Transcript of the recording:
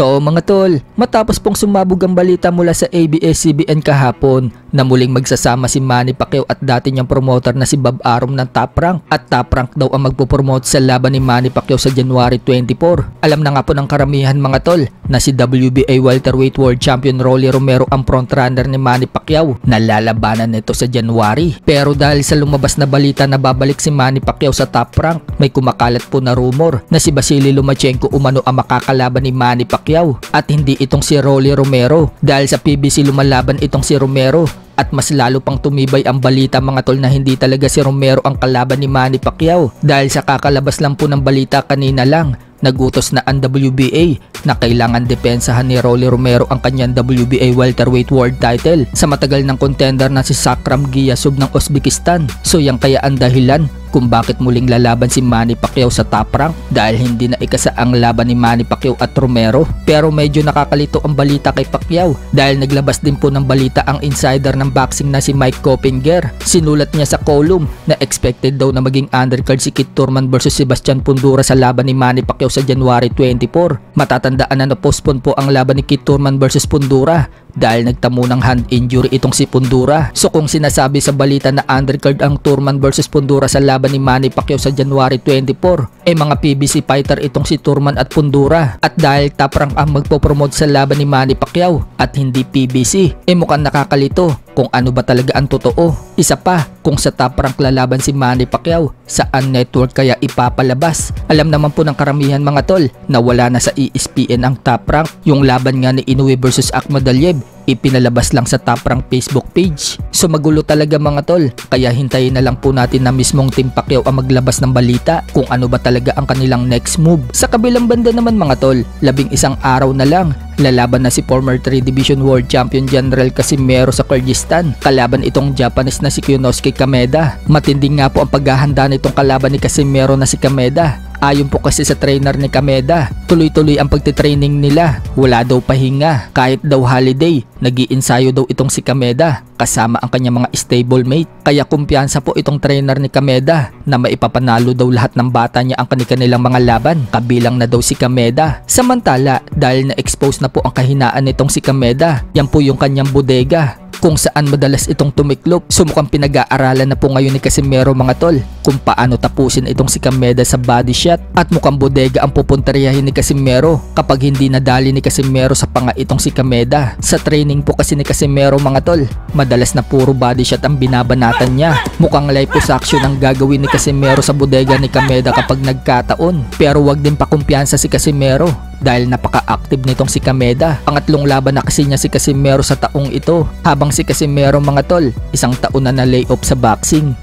So mga tol, matapos pong sumabog ang balita mula sa ABS-CBN kahapon na muling magsasama si Manny Pacquiao at dati niyang promoter na si Bob Arum ng Top Rank at Top Rank daw ang magpopromote sa laban ni Manny Pacquiao sa January 24. Alam na nga po ng karamihan mga tol na si WBA welterweight world champion Rolly Romero ang frontrunner ni Manny Pacquiao na lalabanan nito sa January. Pero dahil sa lumabas na balita na babalik si Manny Pacquiao sa Top Rank, may kumakalat po na rumor na si Vasily Lomachenko umano ang makakalaban ni Manny Pacquiao at hindi itong si Rolly Romero. Dahil sa PBC lumalaban itong si Romero at mas lalo pang tumibay ang balita mga tol na hindi talaga si Romero ang kalaban ni Manny Pacquiao. Dahil sa kakalabas lang po ng balita kanina lang, nagutos na ang WBA na kailangan depensahan ni Rolly Romero ang kanyang WBA welterweight world title sa matagal ng contender na si Sakram Giyasov ng Uzbekistan. So yan kaya ang dahilan kung bakit muling lalaban si Manny Pacquiao sa Top Rank dahil hindi na ikasa ang laban ni Manny Pacquiao at Romero. Pero medyo nakakalito ang balita kay Pacquiao dahil naglabas din po ng balita ang insider ng boxing na si Mike Coppinger. Sinulat niya sa column na expected daw na maging undercard si Keith Thurman versus Sebastian Fundora sa laban ni Manny Pacquiao sa January 24. Matatandaan na na-postpone po ang laban ni Keith Thurman versus Fundora dahil nagtamo ng hand injury itong si Fundora. So kung sinasabi sa balita na undercard ang Thurman versus Fundora sa laban ni Manny Pacquiao sa January 24, mga PBC fighter itong si Thurman at Fundora. At dahil Top Rank ang magpopromote sa laban ni Manny Pacquiao at hindi PBC, mukhang nakakalito kung ano ba talaga ang totoo. Isa pa, kung sa Top Rank lalaban si Manny Pacquiao, saan network kaya ipapalabas? Alam naman po ng karamihan mga tol na wala na sa ESPN ang Top Rank. Yung laban nga ni Inoue versus Akhmadaliev ipinalabas lang sa Top Rank Facebook page. So magulo talaga mga tol, kaya hintayin na lang po natin na mismong Team Pacquiao ang maglabas ng balita kung ano ba talaga ang kanilang next move. Sa kabilang banda naman mga tol, 11 araw na lang lalaban na si former 3 Division World Champion General Casimero sa Kyrgyzstan kalaban itong Japanese na si Kyonosuke Kameda. Matinding nga po ang paghahanda nitong kalaban ni Casimero na si Kameda. Ayon po kasi sa trainer ni Kameda, tuloy-tuloy ang pagtitraining nila. Wala daw pahinga. Kahit daw holiday, nag-iinsayo daw itong si Kameda kasama ang kanyang mga stablemate. Kaya kumpiyansa po itong trainer ni Kameda na maipapanalo daw lahat ng bata niya ang kanilang mga laban. Kabilang na daw si Kameda. Samantala, dahil na-expose na po ang kahinaan nitong si Kameda, yan po yung kanyang bodega kung saan madalas itong tumiklop. So mukhang pinag-aaralan na po ngayon ni Casimero mga tol kung paano tapusin itong si Kameda sa body shot at mukhang bodega ang pupunteriyahin ni Casimero kapag hindi nadali ni Casimero sa panga itong si Kameda. Sa training po kasi ni Casimero mga tol, madalas na puro body shot ang binabanatan niya. Mukhang liposuction ang gagawin ni Casimero sa bodega ni Kameda kapag nagkataon. Pero wag din pakumpiyansa si Casimero dahil napaka-active nitong si Kameda. Pangatlong laban na kasi niya si Casimero sa taong ito, habang si Casimero mga tol, 1 taon na lay-off sa boxing.